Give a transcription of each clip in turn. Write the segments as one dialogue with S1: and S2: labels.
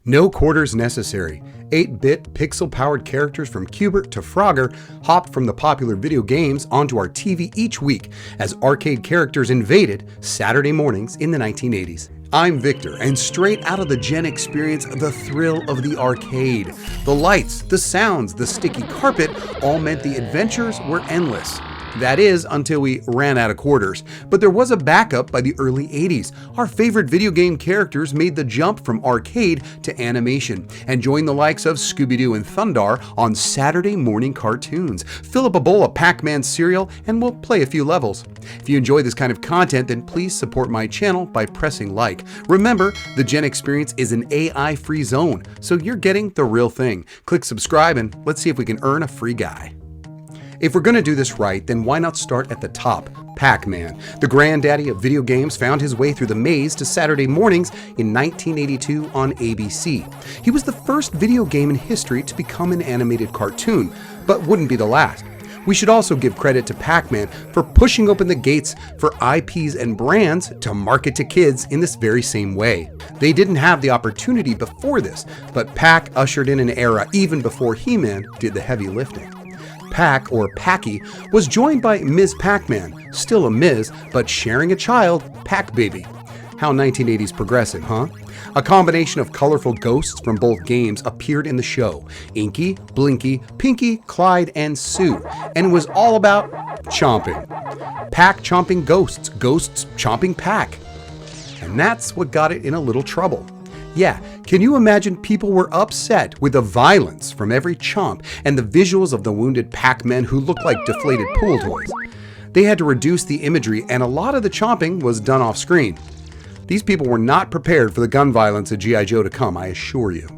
S1: No quarters necessary. 8-bit pixel-powered characters from Cubert to Frogger hopped from the popular video games onto our TV each week as arcade characters invaded Saturday mornings in the 1980s. I'm Victor, and straight out of the Gen experience, the thrill of the arcade. The lights, the sounds, the sticky carpet all meant the adventures were endless. That is, until we ran out of quarters. But there was a backup by the early 80s. Our favorite video game characters made the jump from arcade to animation and joined the likes of Scooby-Doo and Thundar on Saturday morning cartoons. Fill up a bowl of Pac Man cereal and we'll play a few levels. If you enjoy this kind of content, then please support my channel by pressing like. Remember, the Gen experience is an AI-free zone, so you're getting the real thing. Click subscribe and let's see if we can earn a free guy. If we're going to do this right, then why not start at the top? Pac-Man, the granddaddy of video games, found his way through the maze to Saturday mornings in 1982 on ABC. He was the first video game in history to become an animated cartoon, but wouldn't be the last. We should also give credit to Pac-Man for pushing open the gates for IPs and brands to market to kids in this very same way. They didn't have the opportunity before this, but Pac ushered in an era even before He-Man did the heavy lifting. Pac, or Packy, was joined by Ms. Pac-Man, still a Ms, but sharing a child, Pac-Baby. How 1980s progressive, huh? A combination of colorful ghosts from both games appeared in the show. Inky, Blinky, Pinky, Clyde, and Sue. And it was all about chomping. Pac chomping ghosts, ghosts chomping Pac. And that's what got it in a little trouble. Yeah, can you imagine people were upset with the violence from every chomp and the visuals of the wounded Pac-Men who looked like deflated pool toys? They had to reduce the imagery and a lot of the chomping was done off screen. These people were not prepared for the gun violence of G.I. Joe to come, I assure you.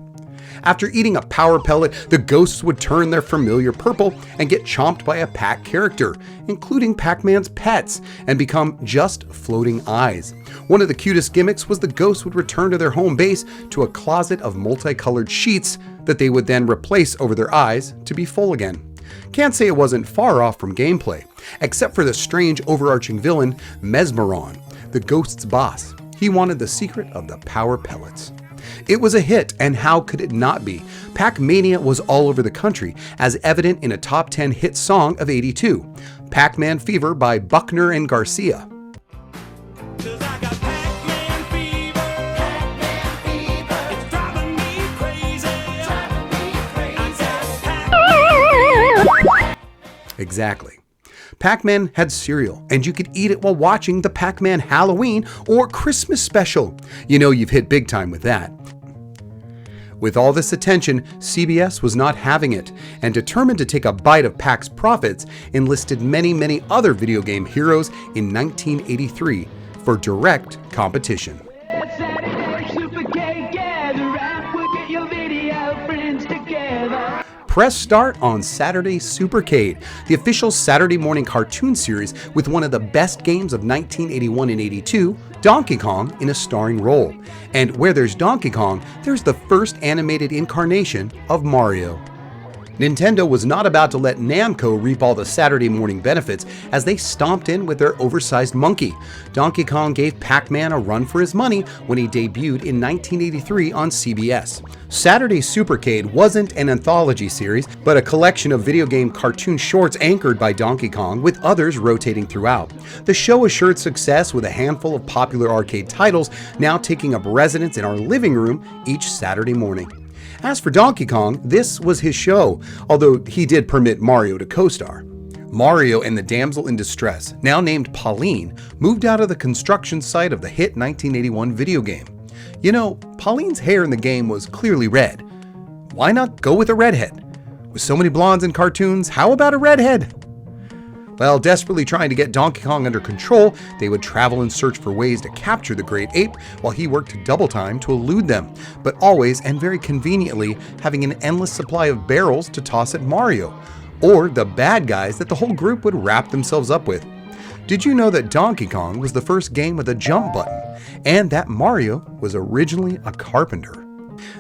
S1: After eating a power pellet, the ghosts would turn their familiar purple and get chomped by a Pac character, including Pac-Man's pets, and become just floating eyes. One of the cutest gimmicks was the ghosts would return to their home base to a closet of multicolored sheets that they would then replace over their eyes to be full again. Can't say it wasn't far off from gameplay, except for the strange overarching villain, Mesmeron, the ghost's boss. He wanted the secret of the power pellets. It was a hit, and how could it not be? Pac-Mania was all over the country, as evident in a top 10 hit song of '82, Pac-Man Fever by Buckner and Garcia. Exactly. Pac-Man had cereal, and you could eat it while watching the Pac-Man Halloween or Christmas special. You know you've hit big time with that. With all this attention, CBS was not having it, and determined to take a bite of Pac's profits, enlisted many other video game heroes in 1983 for direct competition.
S2: Supercade, gather round, we'll get your video friends together.
S1: Press start on Saturday Supercade, the official Saturday morning cartoon series with one of the best games of 1981 and 82, Donkey Kong in a starring role. And where there's Donkey Kong, there's the first animated incarnation of Mario. Nintendo was not about to let Namco reap all the Saturday morning benefits as they stomped in with their oversized monkey. Donkey Kong gave Pac-Man a run for his money when he debuted in 1983 on CBS. Saturday Supercade wasn't an anthology series, but a collection of video game cartoon shorts anchored by Donkey Kong with others rotating throughout. The show assured success with a handful of popular arcade titles now taking up residence in our living room each Saturday morning. As for Donkey Kong, this was his show, although he did permit Mario to co-star. Mario and the damsel in distress, now named Pauline, moved out of the construction site of the hit 1981 video game. You know, Pauline's hair in the game was clearly red. Why not go with a redhead? With so many blondes in cartoons, how about a redhead? While desperately trying to get Donkey Kong under control, they would travel and search for ways to capture the great ape while he worked double time to elude them, but always and very conveniently having an endless supply of barrels to toss at Mario, or the bad guys that the whole group would wrap themselves up with. Did you know that Donkey Kong was the first game with a jump button, and that Mario was originally a carpenter?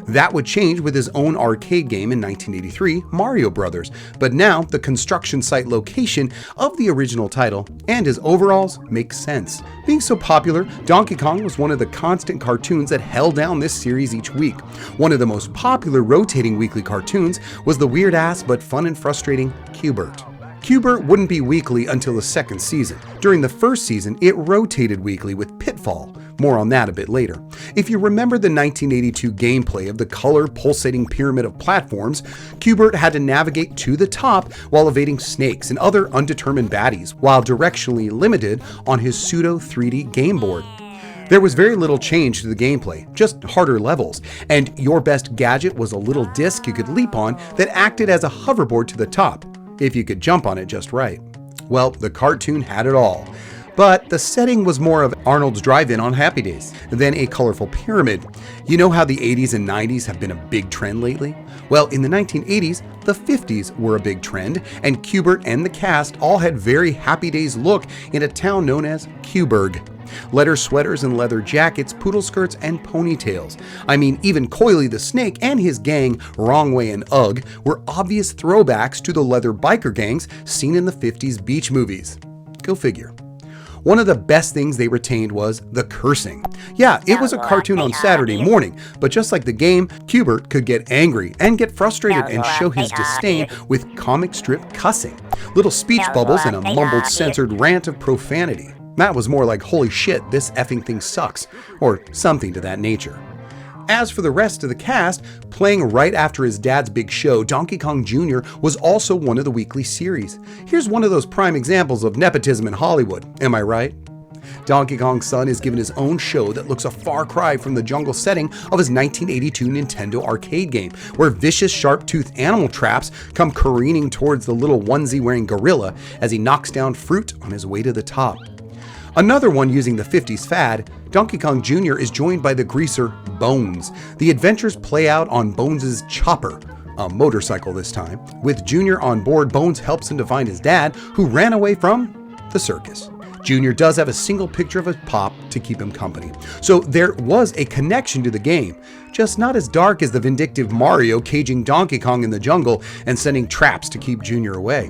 S1: That would change with his own arcade game in 1983, Mario Brothers, but now the construction site location of the original title and his overalls make sense. Being so popular, Donkey Kong was one of the constant cartoons that held down this series each week. One of the most popular rotating weekly cartoons was the weird-ass but fun and frustrating Cubert. Cubert wouldn't be weekly until the second season. During the first season, it rotated weekly with Pitfall. More on that a bit later. If you remember the 1982 gameplay of the color pulsating pyramid of platforms, Cubert had to navigate to the top while evading snakes and other undetermined baddies, while directionally limited on his pseudo 3D game board. There was very little change to the gameplay, just harder levels, and your best gadget was a little disc you could leap on that acted as a hoverboard to the top, if you could jump on it just right. Well, the cartoon had it all. But the setting was more of Arnold's Drive-In on Happy Days than a colorful pyramid. You know how the 80s and 90s have been a big trend lately? Well, in the 1980s, the 50s were a big trend, and Cubert and the cast all had very Happy Days look in a town known as Cuberg. Leather sweaters and leather jackets, poodle skirts, and ponytails. I mean, even Coily the Snake and his gang, Wrong Way and Ugg, were obvious throwbacks to the leather biker gangs seen in the 50s beach movies. Go figure. One of the best things they retained was the cursing. Yeah, it was a cartoon on Saturday morning, but just like the game, Cubert could get angry and get frustrated and show his disdain with comic strip cussing, little speech bubbles, and a mumbled censored rant of profanity. That was more like, holy shit, this effing thing sucks, or something to that nature. As for the rest of the cast, playing right after his dad's big show, Donkey Kong Jr. was also one of the weekly series. Here's one of those prime examples of nepotism in Hollywood, am I right? Donkey Kong's son is given his own show that looks a far cry from the jungle setting of his 1982 Nintendo arcade game, where vicious sharp-toothed animal traps come careening towards the little onesie-wearing gorilla as he knocks down fruit on his way to the top. Another one using the 50s fad, Donkey Kong Jr. is joined by the greaser Bones. The adventures play out on Bones' chopper, a motorcycle this time. With Jr. on board, Bones helps him to find his dad, who ran away from the circus. Jr. does have a single picture of his pop to keep him company. So there was a connection to the game, just not as dark as the vindictive Mario caging Donkey Kong in the jungle and sending traps to keep Jr. away.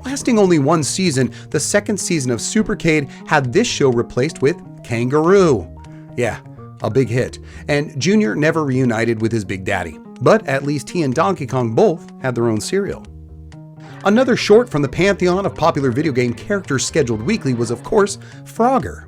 S1: Lasting only one season, the second season of Supercade had this show replaced with Kangaroo. Yeah, a big hit. And Jr. never reunited with his big daddy, but at least he and Donkey Kong both had their own cereal. Another short from the pantheon of popular video game characters scheduled weekly was, of course, Frogger.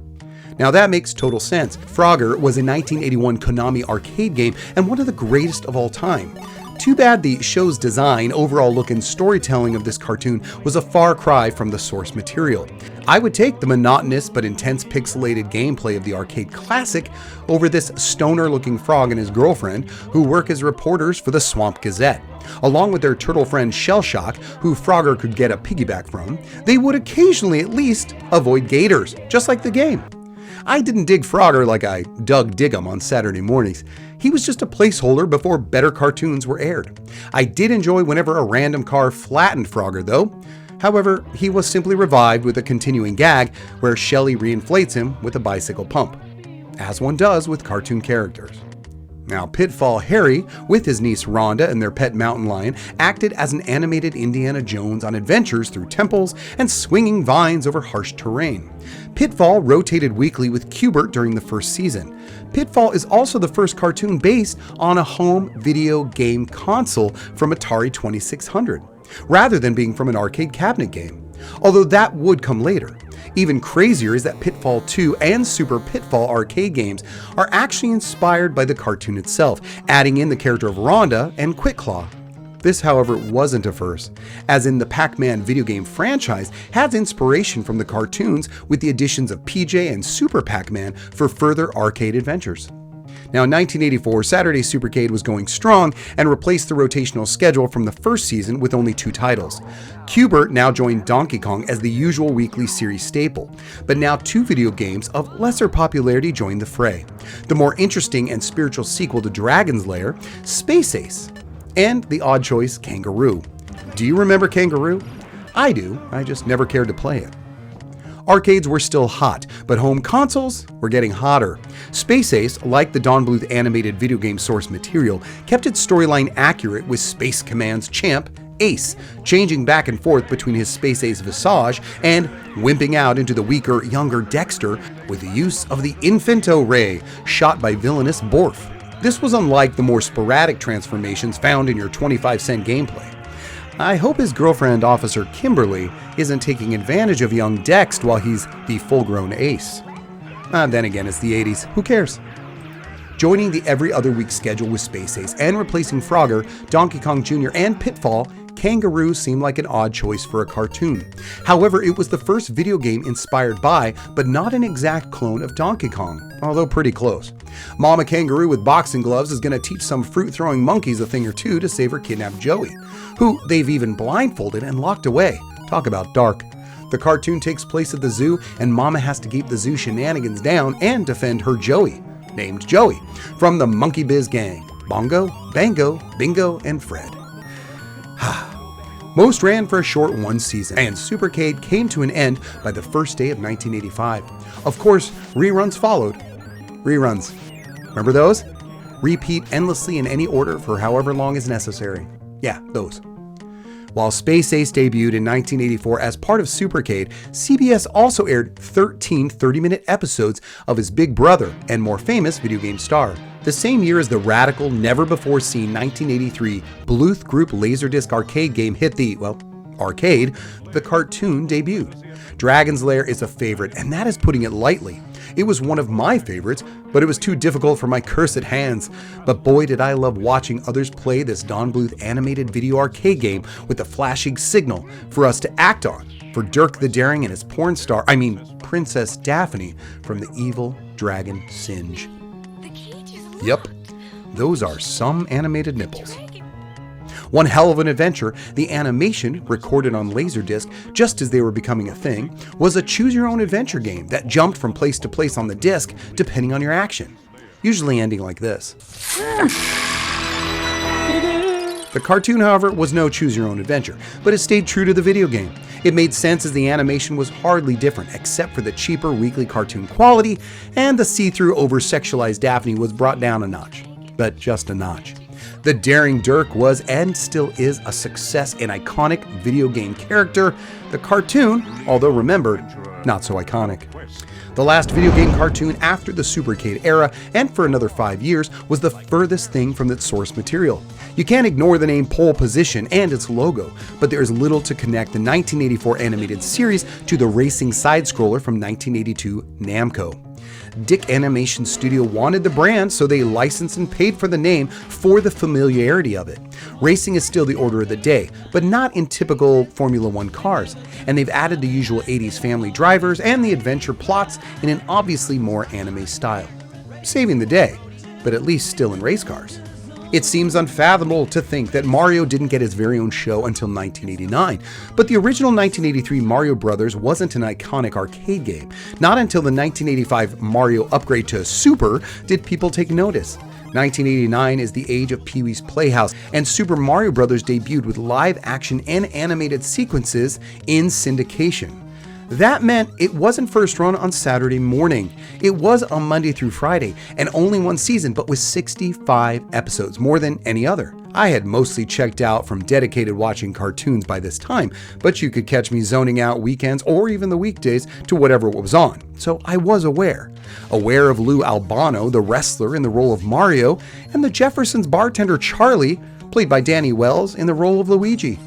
S1: Now that makes total sense. Frogger was a 1981 Konami arcade game and one of the greatest of all time. Too bad the show's design, overall look, and storytelling of this cartoon was a far cry from the source material. I would take the monotonous but intense pixelated gameplay of the arcade classic over this stoner-looking frog and his girlfriend, who work as reporters for the Swamp Gazette. Along with their turtle friend Shellshock, who Frogger could get a piggyback from, they would occasionally at least avoid gators, just like the game. I didn't dig Frogger like I dug Diggum on Saturday mornings. He was just a placeholder before better cartoons were aired. I did enjoy whenever a random car flattened Frogger though. However, he was simply revived with a continuing gag where Shelly reinflates him with a bicycle pump, as one does with cartoon characters. Now, Pitfall Harry, with his niece Rhonda and their pet mountain lion, acted as an animated Indiana Jones on adventures through temples and swinging vines over harsh terrain. Pitfall rotated weekly with Cubert during the first season. Pitfall is also the first cartoon based on a home video game console from Atari 2600, rather than being from an arcade cabinet game, although that would come later. Even crazier is that Pitfall 2 and Super Pitfall arcade games are actually inspired by the cartoon itself, adding in the character of Rhonda and Quick Claw. This, however, wasn't a first, as in the Pac-Man video game franchise has inspiration from the cartoons with the additions of PJ and Super Pac-Man for further arcade adventures. Now, in 1984, Saturday Supercade was going strong and replaced the rotational schedule from the first season with only 2 titles. Cubert now joined Donkey Kong as the usual weekly series staple, but now 2 video games of lesser popularity joined the fray. The more interesting and spiritual sequel to Dragon's Lair, Space Ace, and the odd choice Kangaroo. Do you remember Kangaroo? I do, I just never cared to play it. Arcades were still hot, but home consoles were getting hotter. Space Ace, like the Don Bluth animated video game source material, kept its storyline accurate with Space Command's champ, Ace, changing back and forth between his Space Ace visage and wimping out into the weaker, younger Dexter with the use of the Infinito Ray, shot by villainous Borf. This was unlike the more sporadic transformations found in your 25-cent gameplay. I hope his girlfriend, Officer Kimberly, isn't taking advantage of young Dex while he's the full-grown Ace. Then again, it's the 80s. Who cares? Joining the every other week schedule with Space Ace and replacing Frogger, Donkey Kong Jr., and Pitfall, Kangaroo seemed like an odd choice for a cartoon. However, it was the first video game inspired by, but not an exact clone of Donkey Kong, although pretty close. Mama Kangaroo with boxing gloves is going to teach some fruit-throwing monkeys a thing or two to save her kidnapped Joey, who they've even blindfolded and locked away. Talk about dark. The cartoon takes place at the zoo, and Mama has to keep the zoo shenanigans down and defend her Joey, named Joey, from the Monkey Biz gang, Bongo, Bango, Bingo, and Fred. Most ran for a short one season, and Supercade came to an end by the first day of 1985. Of course, reruns followed. Reruns. Remember those? Repeat endlessly in any order for however long is necessary. Yeah, those. While Space Ace debuted in 1984 as part of Supercade, CBS also aired 13 30-minute episodes of his big brother and more famous video game star. The same year as the radical, never-before-seen 1983 Bluth Group Laserdisc arcade game hit the, arcade, the cartoon debuted. Dragon's Lair is a favorite, and that is putting it lightly. It was one of my favorites, but it was too difficult for my cursed hands. But boy did I love watching others play this Don Bluth animated video arcade game with the flashing signal for us to act on, for Dirk the Daring and his Princess Daphne from the evil dragon Singe. Yep, those are some animated nipples. One hell of an adventure, the animation, recorded on Laserdisc just as they were becoming a thing, was a choose-your-own-adventure game that jumped from place to place on the disc depending on your action, usually ending like this. The cartoon, however, was no choose-your-own-adventure, but it stayed true to the video game. It made sense as the animation was hardly different, except for the cheaper weekly cartoon quality, and the see-through over-sexualized Daphne was brought down a notch. But just a notch. The daring Dirk was and still is a success and iconic video game character. The cartoon, although remembered, not so iconic. The last video game cartoon after the Supercade era, and for another 5 years, was the furthest thing from its source material. You can't ignore the name Pole Position and its logo, but there is little to connect the 1984 animated series to the racing side-scroller from 1982 Namco. Dick Animation Studio wanted the brand, so they licensed and paid for the name for the familiarity of it. Racing is still the order of the day, but not in typical Formula One cars, and they've added the usual 80s family drivers and the adventure plots in an obviously more anime style. Saving the day, but at least still in race cars. It seems unfathomable to think that Mario didn't get his very own show until 1989, but the original 1983 Mario Bros. Wasn't an iconic arcade game. Not until the 1985 Mario upgrade to Super did people take notice. 1989 is the age of Pee-wee's Playhouse, and Super Mario Bros. Debuted with live action and animated sequences in syndication. That meant it wasn't first run on Saturday morning. It was on Monday through Friday, and only one season, but with 65 episodes, more than any other. I had mostly checked out from dedicated watching cartoons by this time, but you could catch me zoning out weekends or even the weekdays to whatever was on, so I was aware. Aware of Lou Albano, the wrestler, in the role of Mario, and the Jeffersons bartender Charlie, played by Danny Wells, in the role of Luigi.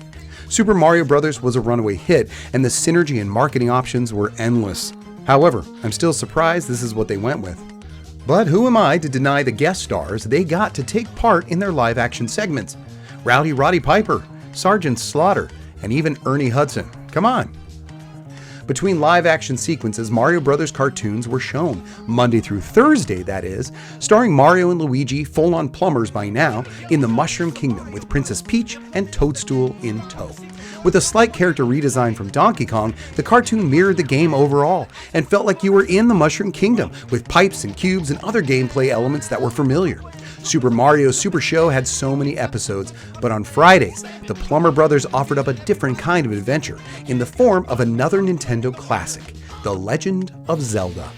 S1: Super Mario Bros. Was a runaway hit, and the synergy and marketing options were endless. However, I'm still surprised this is what they went with. But who am I to deny the guest stars they got to take part in their live-action segments? Rowdy Roddy Piper, Sergeant Slaughter, and even Ernie Hudson. Come on. Between live-action sequences, Mario Bros. Cartoons were shown, Monday through Thursday that is, starring Mario and Luigi, full-on plumbers by now, in the Mushroom Kingdom with Princess Peach and Toadstool in tow. With a slight character redesign from Donkey Kong, the cartoon mirrored the game overall, and felt like you were in the Mushroom Kingdom, with pipes and cubes and other gameplay elements that were familiar. Super Mario Super Show had so many episodes, but on Fridays, the Plumber Brothers offered up a different kind of adventure in the form of another Nintendo classic, The Legend of Zelda.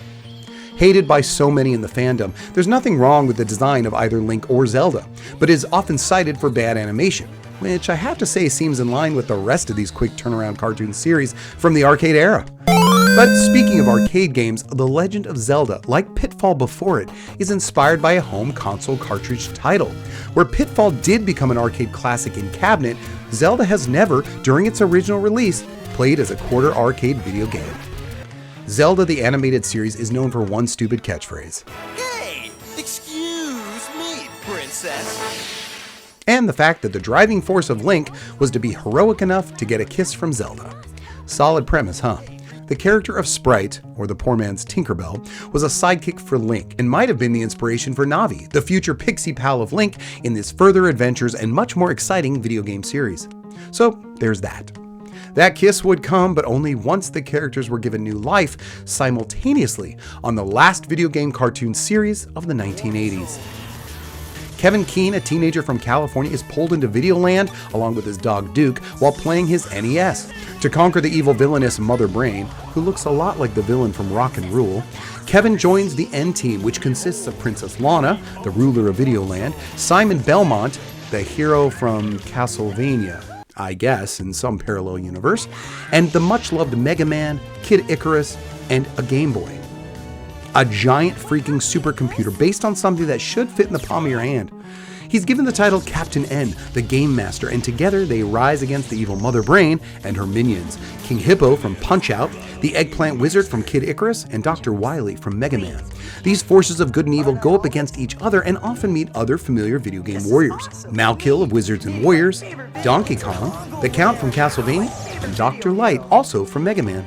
S1: Hated by so many in the fandom, there's nothing wrong with the design of either Link or Zelda, but is often cited for bad animation, which I have to say seems in line with the rest of these quick turnaround cartoon series from the arcade era. But speaking of arcade games, The Legend of Zelda, like Pitfall before it, is inspired by a home console cartridge title. Where Pitfall did become an arcade classic in cabinet, Zelda has never, during its original release, played as a quarter arcade video game. Zelda the Animated Series is known for one stupid catchphrase.
S3: Hey, excuse me, princess.
S1: And the fact that the driving force of Link was to be heroic enough to get a kiss from Zelda. Solid premise, huh? The character of Sprite, or the poor man's Tinkerbell, was a sidekick for Link and might have been the inspiration for Navi, the future pixie pal of Link in this further adventures and much more exciting video game series. So there's that. That kiss would come, but only once the characters were given new life simultaneously on the last video game cartoon series of the 1980s. Kevin Keene, a teenager from California, is pulled into Videoland along with his dog Duke while playing his NES. To conquer the evil villainous Mother Brain, who looks a lot like the villain from Rock and Rule, Kevin joins the N-Team, which consists of Princess Lana, the ruler of Videoland, Simon Belmont, the hero from Castlevania, I guess, in some parallel universe, and the much-loved Mega Man, Kid Icarus, and a Game Boy. A giant freaking supercomputer based on something that should fit in the palm of your hand. He's given the title Captain N, the Game Master, and together they rise against the evil Mother Brain and her minions, King Hippo from Punch-Out!, the Eggplant Wizard from Kid Icarus, and Dr. Wily from Mega Man. These forces of good and evil go up against each other and often meet other familiar video game warriors. Malkill of Wizards and Warriors, Donkey Kong, the Count from Castlevania, and Dr. Light, also from Mega Man.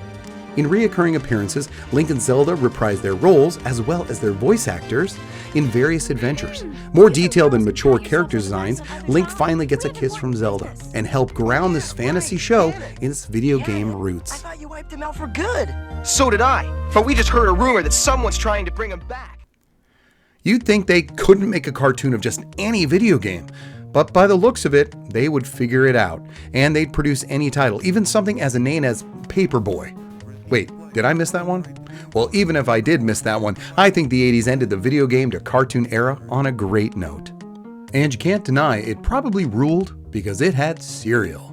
S1: In reoccurring appearances, Link and Zelda reprise their roles, as well as their voice actors, in various adventures. More detailed and mature character designs, Link finally gets a kiss from Zelda, and help ground this fantasy show in its video game
S3: I
S1: roots.
S3: thought you wiped him out for good. So did I. But we just heard a rumor that someone's trying to bring him back.
S1: You'd think they couldn't make a cartoon of just any video game, but by the looks of it, they would figure it out, and they'd produce any title, even something as inane as Paperboy. Wait, did I miss that one? Well, even if I did miss that one, I think the 80s ended the video game to cartoon era on a great note. And you can't deny it probably ruled because it had cereal.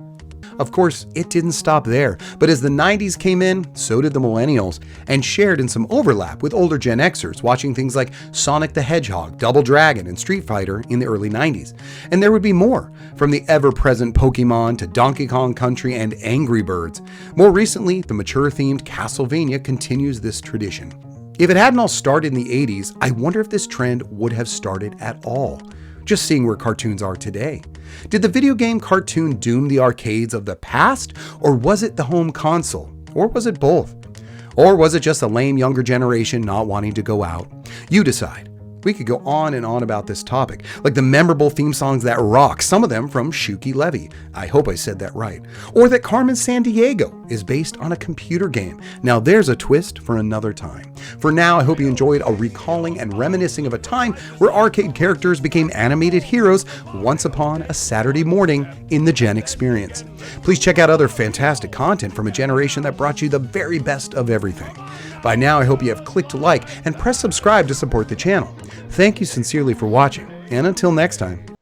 S1: Of course, it didn't stop there, but as the 90s came in, so did the millennials, and shared in some overlap with older Gen Xers watching things like Sonic the Hedgehog, Double Dragon, and Street Fighter in the early 90s. And there would be more, from the ever-present Pokemon to Donkey Kong Country and Angry Birds. More recently, the mature-themed Castlevania continues this tradition. If it hadn't all started in the 80s, I wonder if this trend would have started at all. Just seeing where cartoons are today. Did the video game cartoon doom the arcades of the past, or was it the home console? Or was it both? Or was it just a lame younger generation not wanting to go out? You decide. We could go on and on about this topic, like the memorable theme songs that rock, some of them from Shuki Levy. I hope I said that right. Or that Carmen Sandiego is based on a computer game. Now there's a twist for another time. For now, I hope you enjoyed a recalling and reminiscing of a time where arcade characters became animated heroes once upon a Saturday morning in the Gen experience. Please check out other fantastic content from a generation that brought you the very best of everything. By now, I hope you have clicked like and press subscribe to support the channel. Thank you sincerely for watching, and until next time.